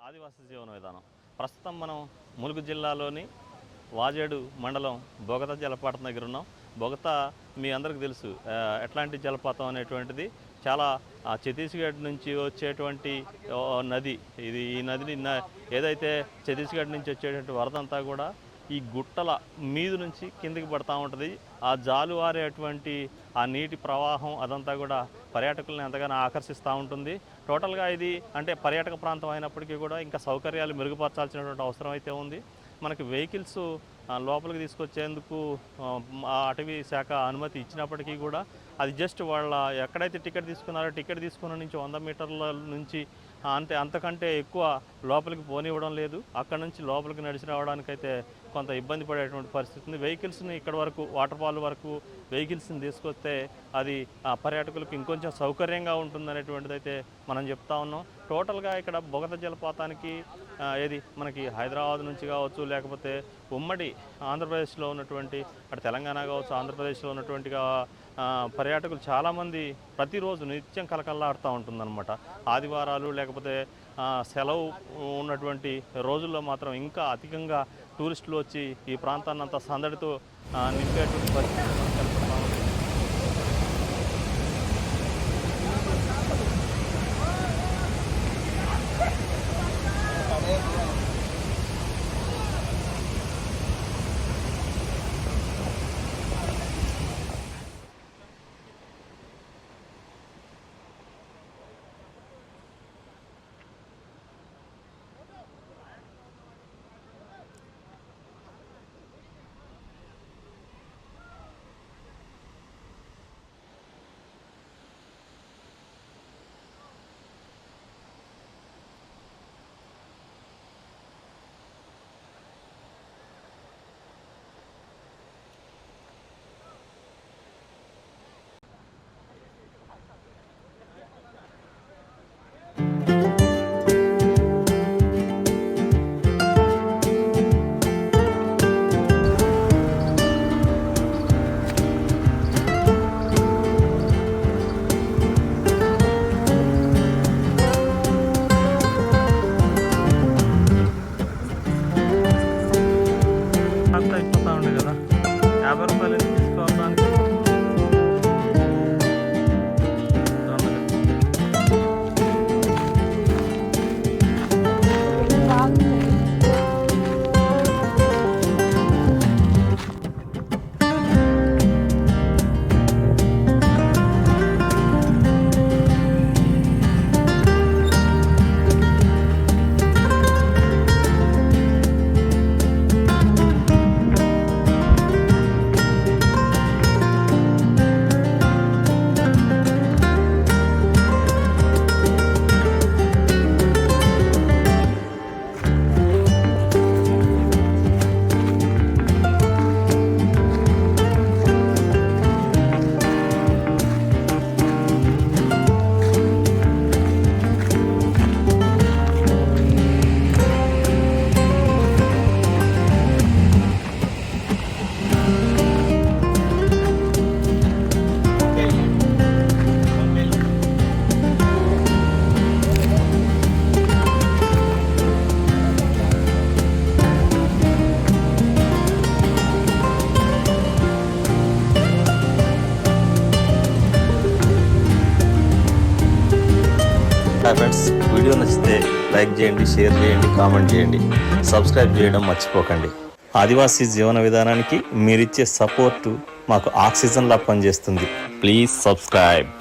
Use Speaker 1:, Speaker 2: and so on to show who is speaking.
Speaker 1: ఆదివాసీ జీవన విధానం. ప్రస్తుతం మనం ములుగు జిల్లాలోని వాజేడు మండలం బొగత జలపాతం దగ్గర ఉన్నాం. బొగత మీ అందరికీ తెలుసు ఎట్లాంటి జలపాతం అనేటువంటిది చాలా ఛత్తీస్గఢ్ నుంచి వచ్చేటువంటి నది ఇది. ఈ నదిని ఏదైతే ఛత్తీస్గఢ్ నుంచి వచ్చేటువంటి వరదంతా కూడా ఈ గుట్టల మీద నుంచి కిందికి పడుతూ ఉంటుంది. ఆ జాలువారేటువంటి ఆ నీటి ప్రవాహం అదంతా కూడా పర్యాటకులను ఎంతగానో ఆకర్షిస్తూ ఉంటుంది. టోటల్గా ఇది అంటే పర్యాటక ప్రాంతం అయినప్పటికీ కూడా ఇంకా సౌకర్యాలు మెరుగుపరచాల్సినటువంటి అవసరం అయితే ఉంది. మనకి వెహికల్స్ లోపలికి తీసుకొచ్చేందుకు అటవీ శాఖ అనుమతి ఇచ్చినప్పటికీ కూడా అది జస్ట్ వాళ్ళ ఎక్కడైతే టికెట్ తీసుకున్నారో టికెట్ తీసుకున్న నుంచి 100 మీటర్ల నుంచి అంతకంటే ఎక్కువ లోపలికి పోనివ్వడం లేదు. అక్కడ నుంచి లోపలికి నడిచి రావడానికైతే కొంత ఇబ్బంది పడేటువంటి పరిస్థితి ఉంది. వెహికల్స్ని ఇక్కడ వరకు వాటర్ ఫాల్ వరకు వెహికల్స్ని తీసుకొస్తే అది పర్యాటకులకు ఇంకొంచెం సౌకర్యంగా ఉంటుందనేటువంటిది అయితే మనం చెప్తా ఉన్నాం. టోటల్గా ఇక్కడ బొగత జలపాతానికి ఏది మనకి హైదరాబాద్ నుంచి కావచ్చు, లేకపోతే ఉమ్మడి ఆంధ్రప్రదేశ్లో ఉన్నటువంటి అటు తెలంగాణ కావచ్చు, ఆంధ్రప్రదేశ్లో ఉన్నటువంటిగా పర్యాటకులు చాలామంది ప్రతిరోజు నిత్యం కలకల్లాడుతూ ఉంటుందన్నమాట. ఆదివారాలు లేకపోతే సెలవు ఉన్నటువంటి రోజుల్లో మాత్రం ఇంకా అధికంగా టూరిస్టులు వచ్చి ఈ ప్రాంతాన్ని అంతా సందడితో నింపేటువంటి పరిస్థితి మనం కలుపుతాం. హాయ్ ఫ్రెండ్స్, వీడియో నచ్చితే లైక్ చేయండి, షేర్ చేయండి, కామెంట్ చేయండి, సబ్స్క్రైబ్ చేయడం మర్చిపోకండి. ఆదివాసీ జీవన విధానానికి మీరిచ్చే సపోర్టు మాకు ఆక్సిజన్లా పనిచేస్తుంది. Please subscribe.